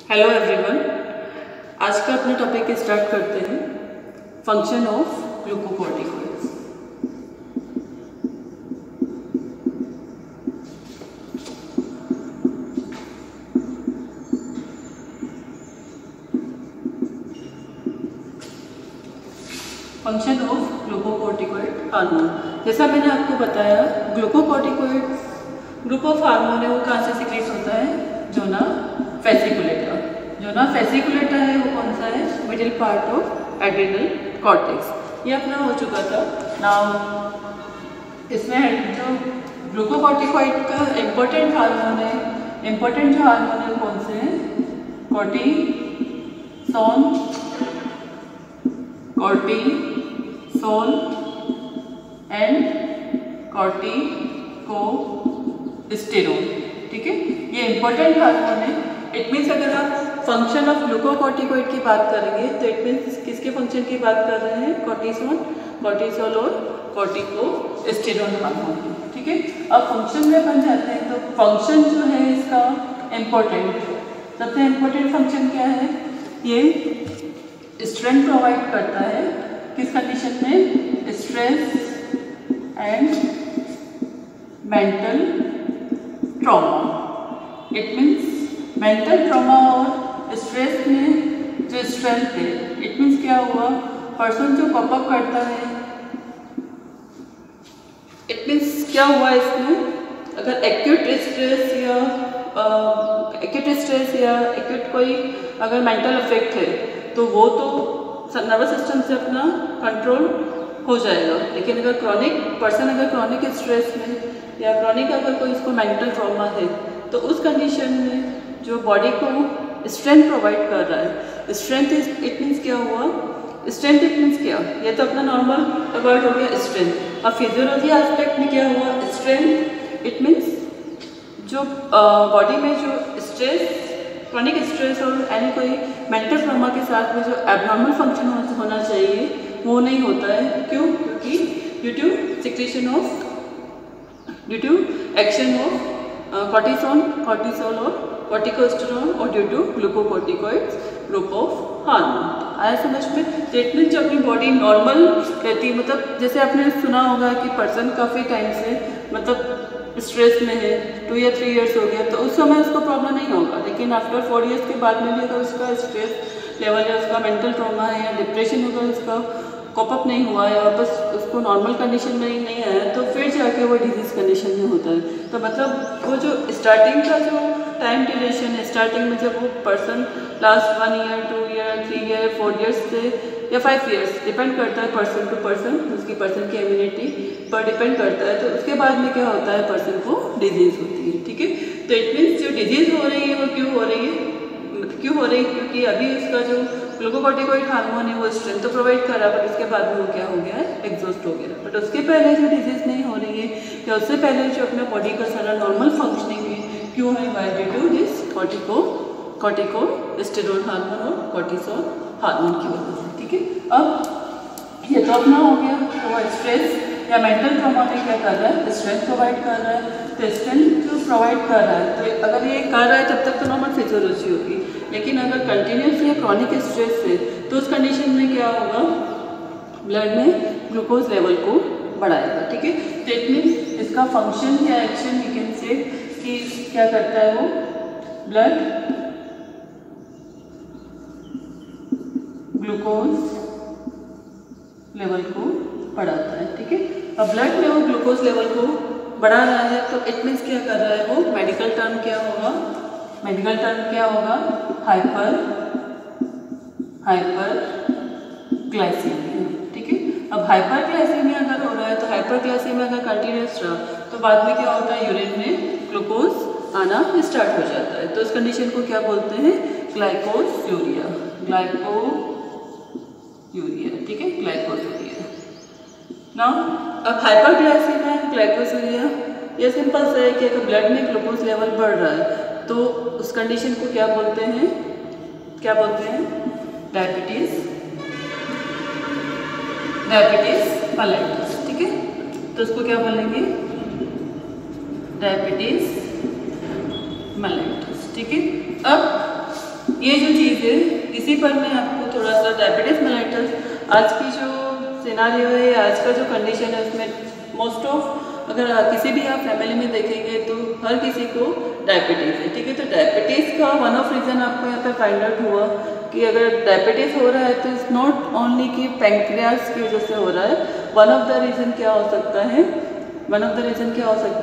Hello everyone, आज का अपने टॉपिक स्टार्ट करते हैं। Function of glucocorticoids. Function of glucocorticoid hormone. जैसा मैंने आपको बताया, ग्लूकोकॉर्टिकॉइड ग्रुप ऑफ हार्मोन है, वो कहाँ से सिक्रीट होता है? Zona fasciculata. जोना फेसिकुलेटा है वो कौन सा है? Middle part of adrenal cortex. ये अपना हो चुका था। नाउ इसमें जो ग्लूकोकॉर्टिकॉइड का इम्पोर्टेंट हार्मोन है, इम्पोर्टेंट जो हार्मोन है वो कौन से हैं? Cortisol, cortisol and corticosterol. ठीक है, ये इंपॉर्टेंट हार्मोन है। इट मीन्स अगर आप फंक्शन ऑफ ग्लूकोकॉर्टिकॉइड की बात करेंगे तो इट मीन्स किसके फंक्शन की बात कर रहे हैं? कॉर्टिसोल, कॉर्टिसोल और कॉर्टिकोस्टेरोल हार्मोन। ठीक है, अब फंक्शन में बन जाते हैं। तो फंक्शन जो है इसका इम्पोर्टेंट, सबसे इम्पोर्टेंट फंक्शन क्या है? ये स्ट्रेंथ प्रोवाइड करता है किस कंडीशन में? Stress and mental trauma. It means mental trauma और स्ट्रेस में जो स्ट्रेंथ है, इट मीन्स क्या हुआ? पर्सन जो कॉप अप करता है, इट मीन्स क्या हुआ इसमें? अगर एक्यूट स्ट्रेस या एक्यूट कोई अगर मेंटल इफेक्ट है तो वो तो नर्वस सिस्टम से अपना कंट्रोल हो जाएगा। लेकिन अगर क्रॉनिक स्ट्रेस में या क्रॉनिक अगर कोई इसको मेंटल ट्रॉमा है तो उस कंडीशन में जो बॉडी को स्ट्रेंथ प्रोवाइड कर रहा है, स्ट्रेंथ इट मीन्स क्या हुआ? स्ट्रेंथ इट मीन्स क्या? ये तो अपना नॉर्मल वर्ड हो गया स्ट्रेंथ। अब फिजियोलॉजी एस्पेक्ट में क्या हुआ? स्ट्रेंथ इट मीन्स जो बॉडी में जो स्ट्रेस, क्रॉनिक स्ट्रेस और एनी कोई मेंटल ट्रॉमा के साथ में जो एबनॉर्मल फंक्शन होना चाहिए वो नहीं होता है। क्यों? क्योंकि due to action of cortisol और कॉर्टिकोस्टेरोल और due to glucocorticoids group of hormone. आया समझ में? स्टेटमेंट जो अपनी बॉडी नॉर्मल रहती है, मतलब जैसे आपने सुना होगा कि पर्सन काफ़ी टाइम से मतलब स्ट्रेस में है, 2 या 3 इयर्स हो गया, तो उस समय उसको प्रॉब्लम नहीं होगा। लेकिन आफ्टर 4 इयर्स के बाद में भी अगर उसका स्ट्रेस लेवल या उसका मेंटल ट्रॉमा है या डिप्रेशन होगा, उसका कॉप अप नहीं हुआ है, वापस उसको नॉर्मल कंडीशन में नहीं आया, तो फिर जाके वो डिजीज कंडीशन में होता है। तो मतलब वो जो स्टार्टिंग का जो टाइम ड्यूरेशन है, स्टार्टिंग में जब वो person last 1 year, 2 year, 3 year, 4 years से या 5 ईयर्स, डिपेंड करता है पर्सन टू पर्सन, उसकी पर्सन की इम्यूनिटी पर डिपेंड करता है। तो उसके बाद में क्या होता है? पर्सन को डिजीज होती है। ठीक है, तो इट मीन्स जो डिजीज हो रही है वो क्यों हो रही है? क्योंकि अभी इसका जो ग्लूकोकॉर्टिकॉइड हार्मोन है वो स्ट्रेंथ तो प्रोवाइड कर रहा है, बट उसके बाद में वो क्या हो गया है? एग्जॉस्ट हो गया। बट उसके पहले जो डिजीज नहीं हो रही है या उससे पहले जो अपना बॉडी का सारा नॉर्मल फंक्शनिंग है, क्यों है? By due to this corticosterol hormone और कॉर्टिसोल हार्मोन की वजह से। ठीक है, अब ये तो अपना हो गया। तो वो स्ट्रेस या मेंटल ट्रॉमा में क्या कर रहा है? स्ट्रेंथ प्रोवाइड कर रहा है। तो स्ट्रेंथ जो प्रोवाइड कर रहा है, तो अगर ये कर रहा है तब तक तो नॉर्मल फिजियोलॉजी होगी। लेकिन अगर कंटिन्यूस या क्रॉनिक स्ट्रेस है तो उस कंडीशन में क्या होगा? ब्लड में ग्लूकोज लेवल को बढ़ाएगा। ठीक है, तो इट मीन्स इसका फंक्शन या एक्शन यू कैन से कि क्या करता है? वो ब्लड ग्लूकोज लेवल को बढ़ाता है। ठीक है, अब ब्लड में वो ग्लूकोज लेवल को बढ़ा रहा है तो इट मीन्स क्या कर रहा है? वो मेडिकल टर्म क्या होगा? हाइपरग्लाइसीमिया। ठीक है, अब हाइपरग्लाइसीमिया अगर हो रहा है तो हाइपरग्लाइसीमिया अगर कंटिन्यूस रहा तो बाद में क्या होता है? यूरिन में ग्लूकोज आना स्टार्ट हो जाता है। तो इस कंडीशन को क्या बोलते हैं? ग्लाइकोसूरिया। ठीक है, ग्लाइकोसूरिया। नाउ अब हाइपरग्लाइसीमिया, ग्लाइकोसूरिया, ये सिंपल सा है कि अगर ब्लड में ग्लूकोज लेवल बढ़ रहा है तो उस कंडीशन को क्या बोलते हैं? Diabetes mellitus. ठीक है, तो उसको क्या बोलेंगे? Diabetes mellitus. ठीक है, अब ये जो चीज़ है इसी पर मैं आपको थोड़ा सा डायबिटीज मेलाइटस आज की जो सिनारियो है, आज का जो कंडीशन है उसमें मोस्ट ऑफ अगर किसी भी आप फैमिली में देखेंगे तो हर किसी को डायबिटीज़ है, ठीक है। तो डायबिटीज़ का वन ऑफ रीज़न आपको यहाँ पे फाइंड आउट हुआ कि अगर डायबिटीज़ हो रहा है तो इट्स नॉट ओनली कि पैंक्रियास की वजह से हो रहा है। वन ऑफ द रीज़न क्या हो सकता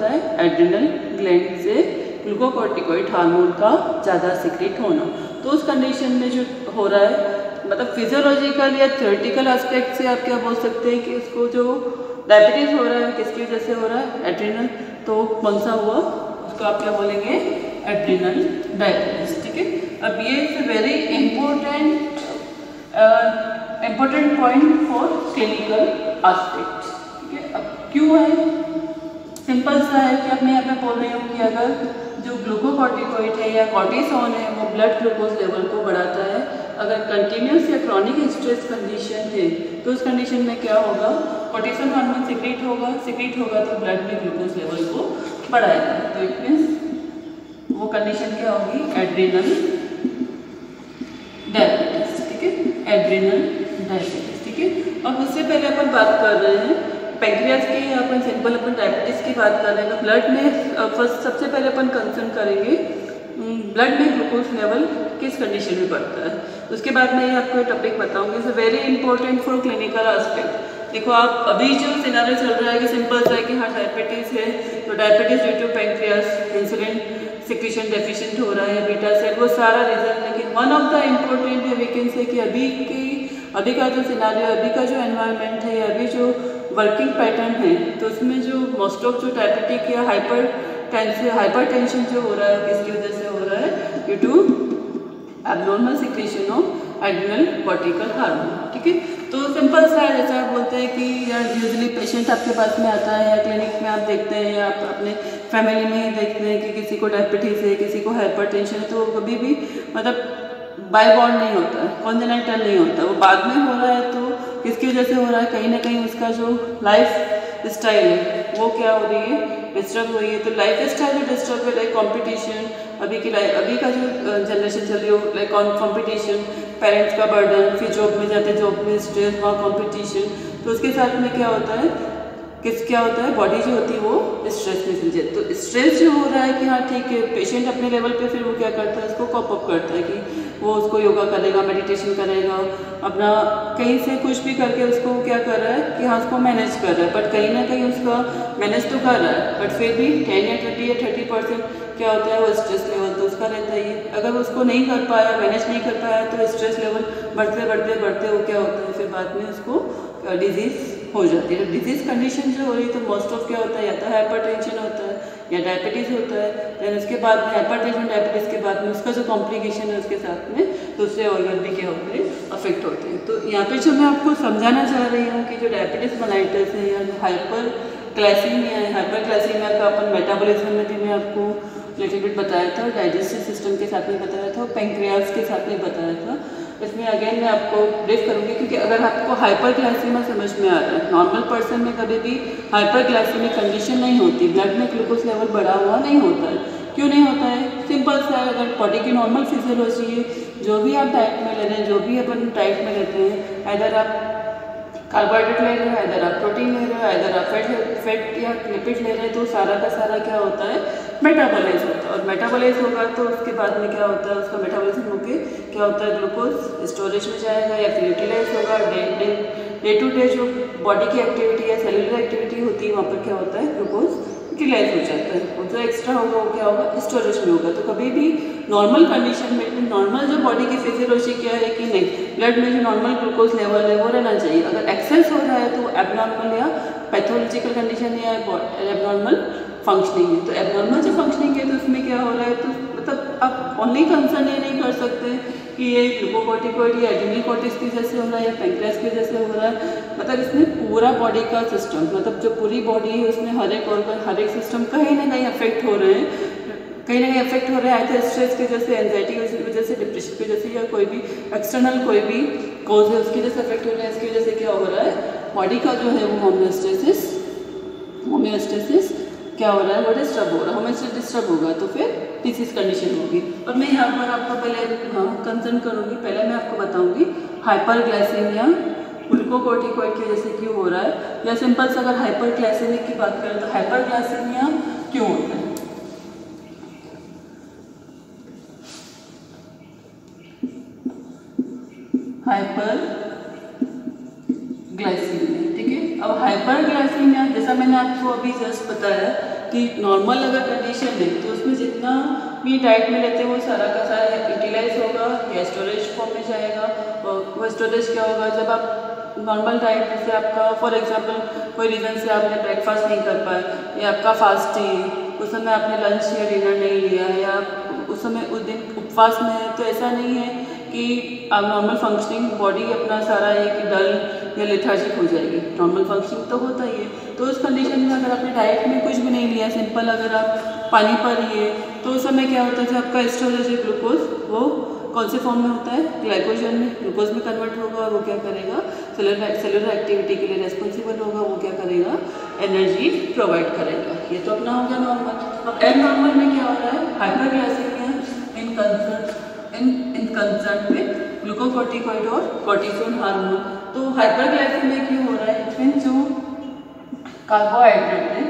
है, एड्रिनल ग्लैंड से ग्लूकोकॉर्टिकॉइड हार्मोन का ज़्यादा सिक्रेट होना। तो उस कंडीशन में जो हो रहा है, मतलब फिजियोलॉजिकल या थ्योरेटिकल एस्पेक्ट से आप क्या बोल सकते हैं कि उसको जो डायबिटीज़ हो रहा है किसकी वजह से हो रहा है, एड्रिनल। तो कौन सा हुआ, उसको आप क्या बोलेंगे, एड्रिनल डायबिटीज, ठीक है। अब ये is very important point for clinical aspect, ठीक है। अब क्यों है, सिंपल सा है कि अब मैं यहाँ पे बोल रही हूँ कि अगर जो ग्लूकोकॉर्टिकॉइड है या कॉर्टिसोन है वो ब्लड ग्लूकोज लेवल को बढ़ाता है। अगर कंटिन्यूस या क्रॉनिक स्ट्रेस कंडीशन है तो उस कंडीशन में क्या होगा, कॉर्टिसोन हार्मोन सिक्रेट होगा तो ब्लड में ग्लूकोज लेवल को बढ़ाएगा। तो इट मीन्स वो कंडीशन क्या होगी, एड्रिनल डायबिटीज, ठीक है, एड्रिनल डायबिटीज, ठीक है। अब उससे पहले अपन बात कर रहे हैं पैंक्रियाज की, अपन सिंपल अपन डायबिटीज़ की बात कर रहे हैं तो ब्लड में फर्स्ट सबसे पहले अपन कंसर्न करेंगे ब्लड में ग्लूकोज लेवल किस कंडीशन में बढ़ता है। उसके बाद मैं आपको टॉपिक बताऊंगी, it's very important for clinical aspect. देखो आप अभी जो सिनारियो चल रहा है कि सिंपल सा है कि हाँ डायबिटीज़ है तो diabetes due to pancreas insulin secretion deficient हो रहा है, बीटा सेल, वो सारा रीज़न। लेकिन वन ऑफ द इम्पोर्टेंट है वी कैन से कि अभी का जो सिनारियो, अभी का जो एनवायरनमेंट है, अभी जो वर्किंग पैटर्न है, तो उसमें जो मोस्ट ऑफ जो डायबिटिक या हाइपर टेंशन जो हो रहा है किसकी वजह से हो रहा है, due to abnormal secretion of adrenal cortical hormone, ठीक है। तो सिंपल सा है, जैसे आप बोलते हैं कि यार यूजुअली पेशेंट आपके पास में आता है या क्लिनिक में आप देखते हैं या आप अपने फैमिली में ही देखते हैं कि किसी को डायबिटीज़ है, किसी को हाइपर टेंशन है, तो कभी भी मतलब बाय बॉर्न नहीं होता है, कॉन्जेनिटल नहीं होता, वो बाद में हो रहा है। तो किसकी वजह से हो रहा है, कहीं ना कहीं उसका जो लाइफ स्टाइल है वो क्या हो रही है, डिस्टर्ब हो रही है। तो लाइफ स्टाइल जो डिस्टर्ब है, लाइक कॉम्पिटिशन, अभी का जो जनरेशन चल रही हो, लाइक कॉम्पिटिशन, पेरेंट्स का बर्डन, फिर जॉब में जाते, जॉब में स्ट्रेस, वहाँ कॉम्पिटिशन, तो उसके साथ में क्या होता है, बॉडी जो होती है वो स्ट्रेस में चल जाती है। तो स्ट्रेस जो हो रहा है कि हाँ ठीक है, पेशेंट अपने लेवल पे फिर वो क्या करता है, उसको कॉप अप करता है कि वो उसको योगा करेगा, मेडिटेशन करेगा, अपना कहीं से कुछ भी करके उसको क्या कर रहा है कि हाँ उसको मैनेज कर रहा है, बट कहीं ना कहीं उसका मैनेज तो कर रहा है, बट फिर भी 10 या 20 या 30% क्या होता है, वो स्ट्रेस लेवल तो उसका रहता ही है। अगर उसको नहीं कर पाया, मैनेज नहीं कर पाया, तो स्ट्रेस लेवल बढ़ते वो क्या होता है, फिर बाद में उसको डिजीज़ हो जाती है। डिजीज़ कंडीशन जो हो रही है तो मोस्ट ऑफ क्या होता है, या तो हाइपरटेंशन होता है या डायबिटीज़ होता है। देन उसके बाद में हाइपरटेंशन डायबिटीज़ के बाद में उसका जो कॉम्प्लिकेशन है उसके साथ में दूसरे ऑर्गन भी क्या होते हैं, अफेक्ट होते हैं। तो यहाँ पे जो मैं आपको समझाना चाह रही हूँ कि जो डायबिटीज़ मेलाइटस है या हाइपरग्लाइसीमिया है, हाइपरग्लाइसीमिया का अपन मेटाबॉलिज्म में भी मैं आपको लिटिल बिट बताया था, डाइजेस्टिव सिस्टम के साथ में बताया था, पैंक्रियाज के साथ में बताया था। इसमें अगेन मैं आपको ब्रीफ करूँगी क्योंकि अगर आपको हाइपरग्लाइसीमिया समझ में आ रहा है, नॉर्मल पर्सन में कभी भी हाइपरग्लाइसीमिक कंडीशन नहीं होती, ब्लड में ग्लूकोज लेवल बढ़ा हुआ नहीं होता है। क्यों नहीं होता है, सिंपल सा है, अगर बॉडी की नॉर्मल फिजियोलॉजी है, जो भी आप डाइट में ले रहे हैं, जो भी अपन डाइट में लेते हैं, इधर आप कार्बोहाइड्रेट ले रहे हो, इधर आप प्रोटीन ले रहे हो, इधर आप फैट या लिपिड ले रहे हैं, तो सारा का सारा क्या होता है, मेटाबॉलाइज होता है। और मेटाबॉलाइज होगा तो उसके बाद में क्या होता है, उसका मेटाबॉलिज्म होके क्या होता है, ग्लूकोज स्टोरेज में जाएगा या फिर यूटिलाइज होगा। डे टू डे जो बॉडी की एक्टिविटी या सेलुलर एक्टिविटी होती है, वहाँ पर क्या होता है, ग्लूकोज यूटिलाइज हो जाता है, और जो एक्स्ट्रा होगा वो क्या होगा, स्टोरेज में होगा। तो कभी भी नॉर्मल कंडीशन में, नॉर्मल जो बॉडी की फिजियोलॉजी क्या है कि नहीं, ब्लड में जो नॉर्मल ग्लूकोज लेवल है वो रहना चाहिए। अगर एक्सेस हो रहा है तो एबनॉर्मल या पैथोलॉजिकल कंडीशन या एबनॉर्मल फंक्शनिंग है। तो एबनॉर्मल जो फंक्शनिंग है तो उसमें क्या हो रहा है, तो मतलब आप ओनली कंसर्न ये नहीं कर सकते कि ये ग्लूकोकॉर्टिकॉइड या एड्रिनल कॉर्टिस की वजह से हो रहा है या पैंक्रियास की वजह से हो रहा है। मतलब इसमें पूरा बॉडी का सिस्टम, मतलब जो पूरी बॉडी है उसमें हर एक ऑर्गन, हर एक सिस्टम कहीं ना कहीं अफेक्ट हो रहे हैं, आइदर स्ट्रेस की वजह से, एंजाइटी की वजह से, डिप्रेशन की वजह से, या कोई भी एक्सटर्नल कोई भी कॉज है उसकी वजह से अफेक्ट हो रहे हैं। इसकी वजह से क्या हो रहा है, बॉडी का जो है वो होमियोस्टेसिस क्या हो रहा है, वो डिस्टर्ब हो रहा है। होमियोस्टेसिस डिस्टर्ब होगा तो फिर डिसीज कंडीशन होगी। और मैं यहाँ पर आपको पहले कंसर्न करूँगी, पहले मैं आपको बताऊँगी हाइपरग्लाइसेमिया ग्लूकोकोर्टिकोइड की वजह से क्यों हो रहा है, या सिंपल से अगर हाइपरग्लाइसेमिक की बात करें तो हाइपरग्लाइसेमिया क्यों होता है। हाइपरग्लाइसीमिया, ठीक है। अब हाइपरग्लाइसीमिया जैसा मैंने आपको अभी जस्ट बताया कि नॉर्मल अगर कंडीशन है तो उसमें जितना भी डाइट में लेते हैं वो सारा का सारा यूटिलाइज होगा या स्टोरेज फॉर्म में जाएगा। और वो स्टोरेज क्या होगा, जब आप नॉर्मल डाइट जैसे आपका फॉर एग्जांपल कोई रीज़न से आपने ब्रेकफास्ट नहीं कर पाए या आपका फास्टिंग, उस समय आपने लंच या डिनर नहीं लिया या उस समय उस दिन उपवास में है, तो ऐसा नहीं है कि आप नॉर्मल फंक्शनिंग बॉडी अपना सारा एक डल या लेथार्जिक हो जाएगी। नॉर्मल फंक्शनिंग तो होता ही है। तो उस कंडीशन में अगर आपने डाइट में कुछ भी नहीं लिया, सिंपल अगर आप पानी पर रहिए, तो उस समय क्या होता है जो आपका स्टोरेज है ग्लूकोज वो कौन से फॉर्म में होता है, ग्लाइकोजन में, ग्लूकोज में कन्वर्ट होगा। और वो क्या करेगा, सेलुलर एक्टिविटी के लिए रेस्पॉन्सिबल होगा। वो क्या करेगा, एनर्जी प्रोवाइड करेगा। ये तो अपना हो गया नॉर्मल। अब एब नॉर्मल में क्या हो रहा है, हाइपरग्लाइसेमिया इन कंसर्न में ग्लूकोकोर्टिकोइड और कॉर्टिसोल हार्मोन। तो हाइपरग्लाइसेमिया क्यों हो रहा है, इट मीन जो कार्बोहाइड्रेट है,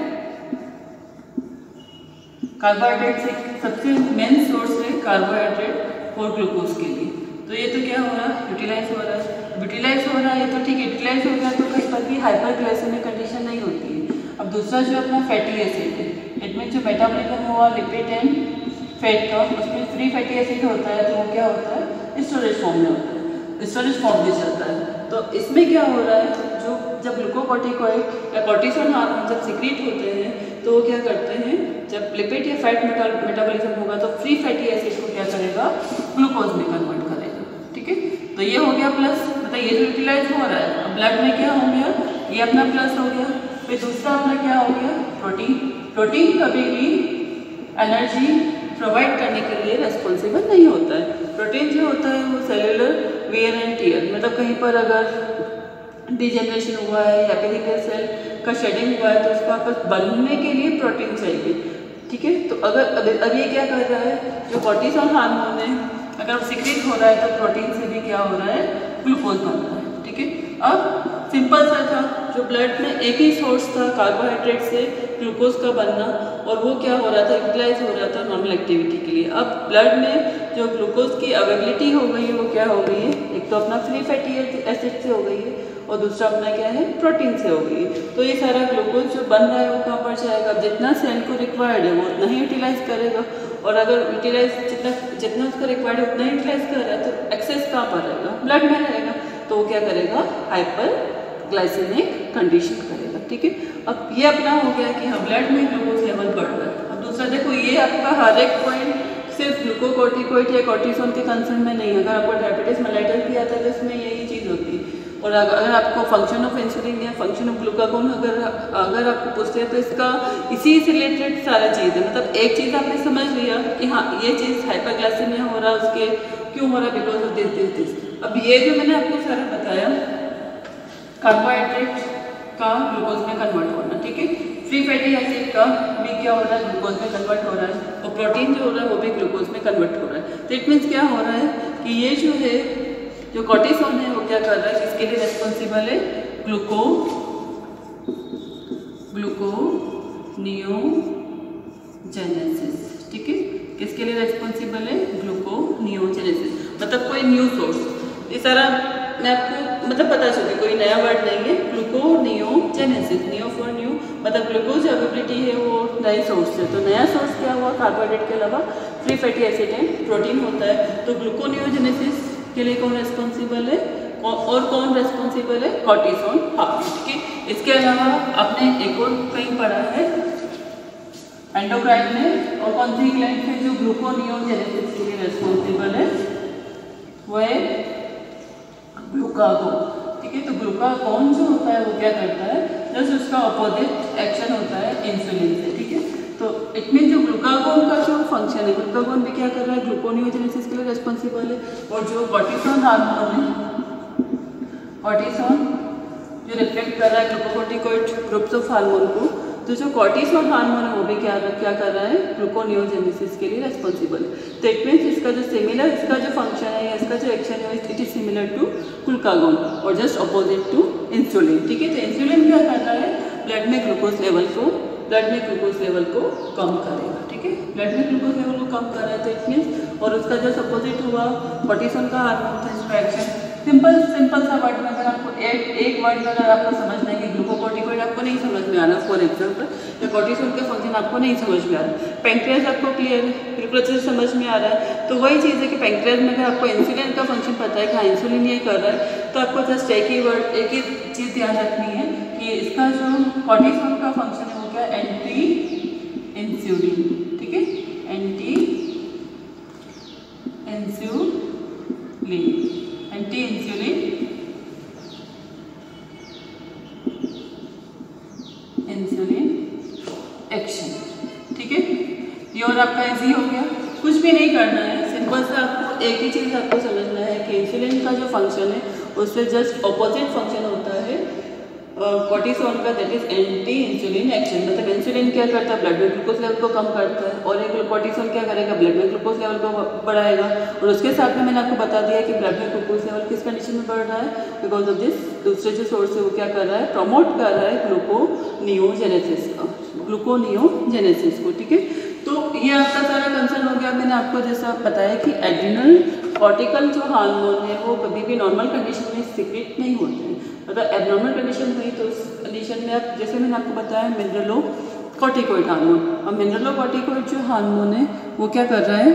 कार्बोहाइड्रेट से सबसे मेन सोर्स है कार्बोहाइड्रेट और ग्लूकोज के लिए। तो ये तो क्या हो रहा है, यूटिलाइज हो रहा है। यूटिलाइज हो रहा है तो ठीक है, यूटिलाइज हो गया तो कहीं पर भी हाइपरग्लाइसेमिक कंडीशन नहीं होती है। अब दूसरा जो अपना फैटी एसिड है, इट मीन जो मेटाबॉलिज्म हुआ लिपिड एंड फैट का, उसमें फ्री फैटी एसिड होता है। तो वो क्या होता है, स्टोरेज फॉर्म में होता है, स्टोरेज फॉर्म में चलता है। तो इसमें क्या हो रहा है, जो जब ग्लूकोकोर्टिकोइड या कॉर्टिसोल हार्मोन जब सिक्रीट होते हैं तो वो क्या करते हैं, जब लिपिड या फैट मेटाबॉलिज्म होगा तो फ्री फैटी एसिड को क्या करेगा, ग्लूकोज में कन्वर्ट करेगा। ठीक है, तो ये हो गया प्लस, मतलब ये जो यूटिलाइज हो रहा है। अब ब्लड में क्या हो गया, ये अपना प्लस हो गया। फिर दूसरा अपना क्या हो गया, प्रोटीन। प्रोटीन कभी भी एनर्जी प्रोवाइड करने के लिए रेस्पॉन्सिबल नहीं होता है। प्रोटीन जो होता है वो सेलुलर वेयर एंड टियर, मतलब कहीं पर अगर डिजेनरेशन हुआ है या पेरिफेरल सेल का शेडिंग हुआ है तो उसको आपस बनने के लिए प्रोटीन चाहिए। ठीक है, तो अगर अब ये क्या कर रहा है, जो कॉर्टिसोल हार्मोन है अगर सिक्रीट हो रहा है तो प्रोटीन से भी क्या हो रहा है, ग्लूकोज बन रहा है। ठीक है, अब सिंपल सा था, जो ब्लड में एक ही सोर्स था कार्बोहाइड्रेट से ग्लूकोज का बनना, और वो क्या हो रहा था, यूटिलाइज हो रहा था नॉर्मल एक्टिविटी के लिए। अब ब्लड में जो ग्लूकोज की अवेलेबिलिटी हो गई है वो क्या हो गई है, एक तो अपना फ्री फैटी एसिड से हो गई है और दूसरा अपना क्या है, प्रोटीन से हो गई है। तो ये सारा ग्लूकोज जो बन रहा है वो कहाँ पर जाएगा, जितना सेल को रिक्वायर्ड है वो उतना ही यूटिलाइज करेगा। और अगर यूटिलाइज जितना उसका रिक्वायर्ड है उतना यूटिलाइज कर रहा है तो एक्सेस कहाँ पर रहेगा, ब्लड में रहेगा। तो वो क्या करेगा, हाइपरग्लाइसेमिक कंडीशन करेगा। ठीक है, अब ये अपना हो गया कि हाँ ब्लड में ग्लूकोज लेवल बढ़ रहा है। अब दूसरा देखो, ये आपका हर एक पॉइंट सिर्फ ग्लूकोकोर्टिकोइड या कॉर्टिसोल के कंसर्न में नहीं है। अगर आपको डायबिटीज मेलाइटस भी आता है तो इसमें यही चीज़ होती है। और अगर आपको फंक्शन ऑफ इंसुलिन या फंक्शन ऑफ ग्लूकागोन अगर आपको पूछते हैं तो इसका इसी से रिलेटेड सारा चीज़ है। मतलब एक चीज़ आपने समझ लिया कि हाँ ये चीज़ हाइपरग्लाइसेमिया हो रहा है, उसके क्यों हो रहा है, बिकॉज ऑफ दिस। अब ये जो मैंने आपको सारा बताया, कार्बोहाइड्रेट का ग्लूकोज में कन्वर्ट होना, ठीक है, फ्री फैटी एसिड का भी क्या हो रहा है, ग्लूकोज में कन्वर्ट हो रहा है, और प्रोटीन जो हो रहा है वो भी ग्लूकोज में कन्वर्ट हो रहा है। तो इट मीन्स क्या हो रहा है कि ये जो है जो कॉर्टिसोल है वो क्या कर रहा है, किसके लिए रेस्पॉन्सिबल है, ग्लूकोनियोजेनेसिस। ठीक है, किसके लिए रेस्पॉन्सिबल है, ग्लूकोनियोजेनेसिस, मतलब कोई न्यू सोर्स। ये सारा मैं आपको मतलब पता चले, कोई नया वर्ड नहीं है, ग्लूकोनियोजेनेसिस, नियो फॉर न्यू, मतलब ग्लूकोज अवेलेबिलिटी है वो नए सोर्स से। तो नया सोर्स क्या हुआ, कार्बोहाइड्रेट के अलावा free fatty acid and protein होता है। तो ग्लूकोनियोजेनेसिस के लिए कौन रेस्पॉन्सिबल है, और कौन रेस्पॉन्सिबल है, कॉर्टिसोल हार्मोन। ठीक है, इसके अलावा आपने एक और कहीं पढ़ा है एंडोक्राइन में, और कौन सी ग्लैंड है जो ग्लूकोनियोजेनेसिस के लिए रेस्पॉन्सिबल है, वो है ग्लूकागोन। ठीक है, तो ग्लूकागोन जो होता है वो क्या करता है, जस्ट उसका अपोजिट एक्शन होता है इंसुलिन से। ठीक है, तो इट मीन जो ग्लूकागोन का जो फंक्शन है, ग्लूकागोन भी क्या कर रहा है, ग्लूकोनियोजेनेसिस के लिए रेस्पॉन्सिबल है। और जो कॉर्टिसोल हार्मोन है, कॉर्टिसोल जो रिफ्लेक्ट कर रहा है ग्लूकोकोर्टिकोइड ग्रुप्स ऑफ हार्मोन को, तो तो जो कॉर्टिसोल हार्मोन है वो भी क्या कर रहा है, ग्लूकोनियोजेनेसिस के लिए रेस्पॉन्सिबल है। तो इट मीन्स इसका जो फंक्शन है या इसका जो एक्शन है it is similar to glucagon और जस्ट अपोजिट टू इंसुलिन। ठीक है, तो इंसुलिन क्या करता है, ब्लड में ग्लूकोज लेवल को कम करेगा। ठीक है, ब्लड में ग्लूकोज लेवल को कम कर रहा है तो इट मीन्स, और उसका जो अपोजिट हुआ कॉर्टिसोल का हार्मोन था इसका एक्शन सिंपल सा वर्ड में अगर आपको एक वर्ड में अगर आपको समझना है कि ग्लूकोकॉर्टिकॉइड आपको नहीं समझ में आ रहा, फॉर एग्जांपल या कॉर्टिसोल का फंक्शन आपको नहीं समझ में आ रहा, पैंक्रियाज आपको क्लियर है, बिल्कुल अच्छे से समझ में आ रहा है, तो वही चीज़ है कि पैंक्रियाज में अगर आपको इंसुलिन का फंक्शन पता है कि हाँ इंसुलिन ये कर रहा है, तो आपको जस्ट एक ही चीज़ ध्यान रखनी है कि इसका जो कॉर्टिसोल का फंक्शन है वो क्या, एंटी इंसुलिन। ठीक है, एंटी इंसुलिन एक्शन। ठीक है, ये और आपका इजी हो गया, कुछ भी नहीं करना है, सिंपल सा आपको एक ही चीज़ आपको समझना है कि इंसुलिन का जो फंक्शन है उससे जस्ट ऑपोजिट फंक्शन होता है कॉर्टिसोल का, that is anti insulin action. मतलब इंसुलिन क्या करता है, ब्लड में ग्लूकोज लेवल को कम करता है, और एक कॉर्टिसोल क्या करेगा, ब्लड में ग्लूकोज लेवल को बढ़ाएगा। और उसके साथ में मैंने आपको बता दिया कि ब्लड में ग्लूकोज लेवल किस कंडीशन में बढ़ रहा है, बिकॉज ऑफ दिस दूसरे जो सोर्स है वो क्या कर रहा है, प्रमोट कर रहा है ग्लूकोनियोजेनेसिस को। ठीक है, तो ये आपका सारा कंसर्न हो गया। मैंने आपको जैसा बताया कि एड्रिनल कॉर्टिकल जो हार्मोन है वो कभी भी नॉर्मल कंडीशन में सीक्रेट नहीं होते हैं, मतलब एबनॉर्मल कंडीशन हुई तो उस कंडीशन में आप, जैसे मैंने आपको बताया, मिनरलोकॉर्टिकॉइड हार्मोन। अब मिनरलोकॉर्टिकॉइड जो हार्मोन है वो क्या कर रहा है,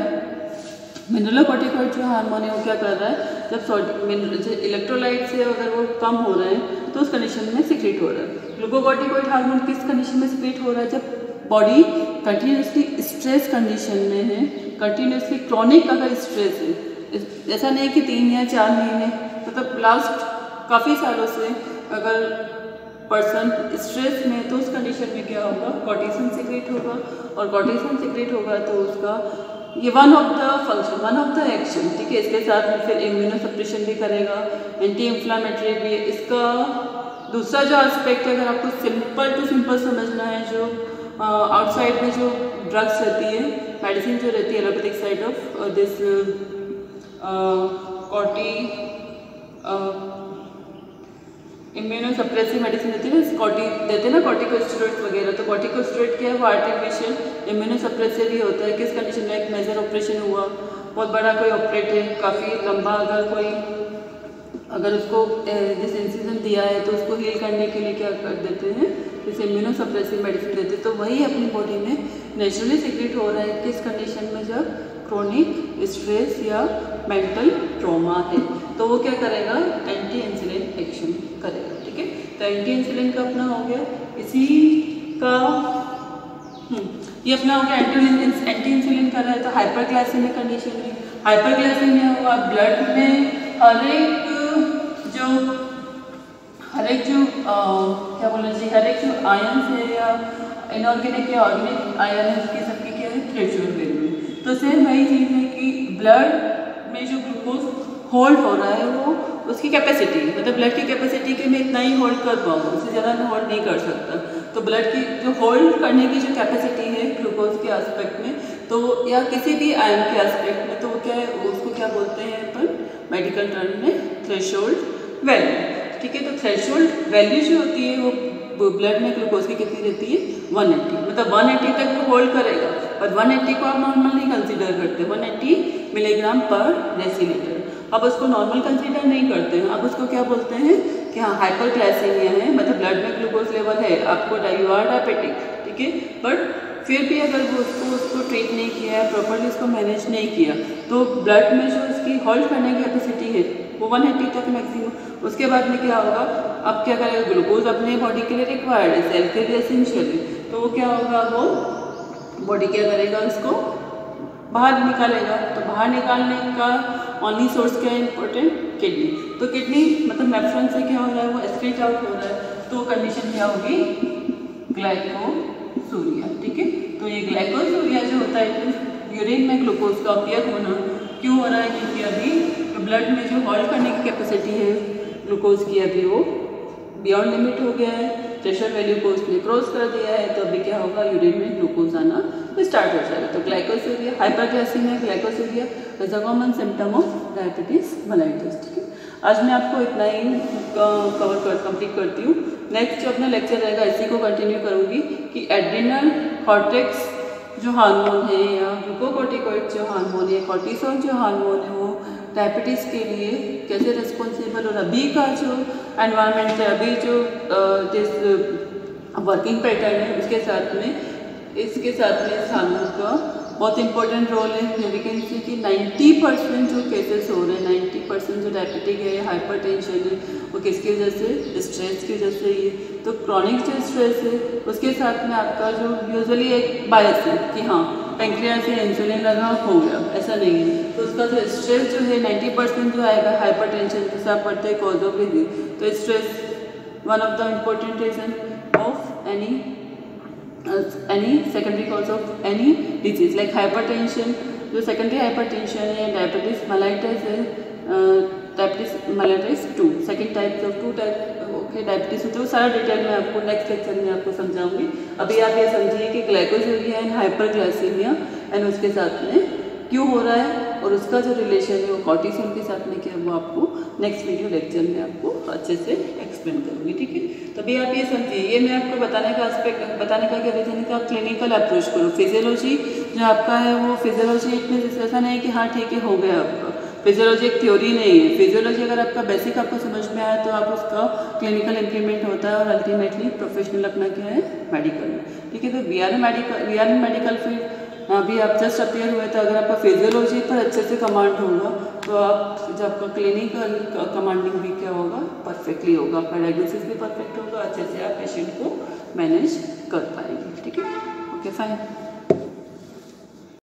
मिनरलोकॉर्टिकॉइड जो हार्मोन है वो क्या कर रहा है, जब इलेक्ट्रोलाइट से अगर वो कम हो रहा है तो उस कंडीशन में सीक्रेट हो रहा है। ग्लूकोकॉर्टिकॉइड हार्मोन किस कंडीशन में सीक्रेट हो रहा है, जब बॉडी कंटिन्यूसली स्ट्रेस कंडीशन में है, कंटिन्यूसली क्रॉनिक अगर स्ट्रेस है, ऐसा नहीं कि 3 या 4 महीने, मतलब लास्ट काफ़ी सालों से अगर पर्सन स्ट्रेस में, तो उस कंडीशन में क्या होगा, कॉर्टिसोल सीक्रेट होगा, और कॉर्टिसोल सीक्रेट होगा तो उसका ये one of the function, one of the action. ठीक है, इसके साथ में फिर इम्यूनो सप्रेशन भी करेगा, एंटी इन्फ्लामेटरी भी है। इसका दूसरा जो एस्पेक्ट है, अगर आपको सिंपल टू सिंपल समझना है, जो आउटसाइड में जो ड्रग्स रहती है, मेडिसिन जो रहती है allopathic side of this immuno suppressive medicine देती है ना, कॉर्टिकोस्टेरॉइड्स वगैरह। तो कॉर्टिकोस्टेरॉइड क्या है, वो आर्टिफिशियल इम्यूनो सप्रेसिव ही होता है। किस कंडीशन में, एक मेजर ऑपरेशन हुआ, बहुत बड़ा कोई ऑपरेट है, काफ़ी लंबा, अगर उसको जिस इंसिजन दिया है तो उसको हील करने के लिए क्या कर देते हैं, जैसे इम्यूनो सप्रेसिव मेडिसिन देते हैं। तो वही अपनी बॉडी में नेचुरली सीक्रेट हो रहा है किस कंडीशन में, जब क्रोनिक स्ट्रेस या मेंटल ट्रॉमा है, तो वो क्या करेगा, एंटी इंसुलिन एक्शन करेगा। ठीक है, तो एंटी इंसुलिन का अपना हो गया, इसी का ये अपना हो गया एंटी इंसुलिन कर रहा है। तो हाइपरग्लाइसेमिक कंडीशन में, हाइपरग्लाइसेमिया हुआ, ब्लड में हर एक जो क्या बोलना चाहिए, हर एक जो आयन्स है या इनऑर्गेनिक या ऑर्गेनिक आयन है उसकी सबकी क्या है, थ्रेशोल्ड वैल्यू। तो सेम वही चीज़ है कि ब्लड में जो ग्लूकोज होल्ड हो रहा है वो उसकी कैपेसिटी, मतलब ब्लड की कैपेसिटी कि मैं इतना ही होल्ड कर पाऊँ, उससे ज़्यादा मैं होल्ड नहीं कर सकता। तो ब्लड की जो होल्ड करने की जो कैपेसिटी है ग्लूकोज के एस्पेक्ट में, तो या किसी भी आयन के एस्पेक्ट में, तो वो क्या है, उसको क्या बोलते हैं अपन मेडिकल टर्म में, थ्रेशोल्ड वैल्यू। ठीक है, तो थ्रेशोल्ड वैल्यू जो होती है वो ब्लड में ग्लूकोज की कितनी रहती है, 180, मतलब 180 तक वो होल्ड करेगा, पर 180 को आप नॉर्मल नहीं कंसीडर करते, 180 मिलीग्राम पर डेसीलीटर, अब उसको नॉर्मल कंसीडर नहीं करते हैं। अब उसको क्या बोलते हैं कि हाँ हाइपरग्लाइसेमिया है, मतलब ब्लड में ग्लूकोज लेवल है, आपको यू आर डायबिटिक। ठीक है, बट फिर भी अगर वो उसको ट्रीट नहीं किया है, प्रॉपर्ली उसको मैनेज नहीं किया, तो ब्लड में जो उसकी होल्ड करने की कैपेसिटी है वो 180 तक मैक्सिमम। उसके बाद में क्या होगा, अब क्या करेगा, ग्लूकोज अपने बॉडी के लिए रिक्वायर्ड है, सेल के लिए एसेंशियल है, तो वो क्या होगा, वो बॉडी क्या करेगा, उसको बाहर निकालेगा। तो बाहर निकालने का ओनली सोर्स क्या है, इंपॉर्टेंट, किडनी। तो किडनी मतलब नेफ्रॉन से क्या हो रहा है, वो एक्सक्रीट आउट हो रहा है, तो कंडीशन क्या होगी, ग्लाइकोसूरिया। ठीक है, तो ये ग्लाइकोसूरिया जो होता है, यूरिन में ग्लूकोज का अपीयर होना क्यों हो रहा है, क्योंकि अभी ब्लड में जो होल्ड करने की कैपेसिटी है ग्लूकोज की, अभी वो बियॉन्ड लिमिट हो गया है। थ्रेशोल्ड वैल्यू को उसने क्रॉस कर दिया है, तो अभी क्या होगा, यूरिन में ग्लूकोज आना स्टार्ट हो जाएगा। तो glycosuria, hyperglycaemia, glycosuria is a common symptom of diabetes mellitus. ठीक है, आज मैं आपको इतना ही कंप्लीट करती हूँ। नेक्स्ट जो अपना लेक्चर रहेगा इसी को कंटिन्यू करूँगी कि एड्रिनल कॉर्टेक्स जो हार्मोन है या ग्लूकोकोर्टिकॉइड जो हार्मोन है, कॉर्टिसोल जो हार्मोन है, वो डायबिटीज़ के लिए कैसे रिस्पॉन्सिबल, और अभी का जो एनवायरनमेंट है, अभी जो जिस वर्किंग पैटर्न है उसके साथ में इस हार्मोन का बहुत इंपॉर्टेंट रोल है। वी कैन सी कि 90% जो केसेस हो रहे हैं, 90% जो डायबिटिक है, हाइपरटेंशन है, वो किसकी वजह से, स्ट्रेस की वजह से ही। तो क्रॉनिक जो स्ट्रेस है उसके साथ में आपका जो यूजुअली एक बायस है कि हाँ पैंक्रियास से इंसुलिन लगा हो गया, ऐसा नहीं है। तो उसका जो स्ट्रेस जो है 90% जो आएगा हाइपरटेंशन के साथ पढ़ते हैं कॉज ऑफ डिजीज। तो stress one of the important reason of any secondary cause of any disease like hypertension, जो secondary hypertension है, diabetes mellitus है, diabetes mellitus 2 second types of 2 type okay diabetes होते हैं, सारा डिटेल में आपको next lecture में आपको समझाऊंगी। अभी आप ये समझिए कि ग्लाइकोसूरिया एंड हाइपरग्लाइसीमिया एंड उसके साथ में क्यों हो रहा है और उसका जो रिलेशन है वो कॉर्टिसोल के साथ में क्या है वो आपको नेक्स्ट वीडियो लेक्चर में आपको अच्छे से एक्सप्लेन करूँगी। ठीक है, तभी आप ये समझिए, ये मैं आपको बताने का क्या रीजन है कि आप क्लिनिकल अप्रोच करो। फिजियोलॉजी जो आपका है वो फिजियोलॉजी इतने ऐसा नहीं कि हाँ ठीक है हो गया आपका, फिजियोलॉजी एक थ्योरी नहीं है। फिजियोलॉजी अगर आपका बेसिक आपको समझ में आया तो आप उसका क्लिनिकल इम्प्लीमेंट होता है और अल्टीमेटली प्रोफेशनल अपना क्या है मेडिकल में। ठीक है, तो we are in medical field. अभी आप जस्ट अपियर हुए तो अगर आपका फिजियोलॉजी पर अच्छे से कमांड होगा तो आप जो आपका क्लिनिकल कमांडिंग भी क्या होगा, परफेक्टली होगा, आपका डायग्नोसिस भी परफेक्ट होगा, अच्छे से आप पेशेंट को मैनेज कर पाएंगे। ठीक है, ओके फाइन।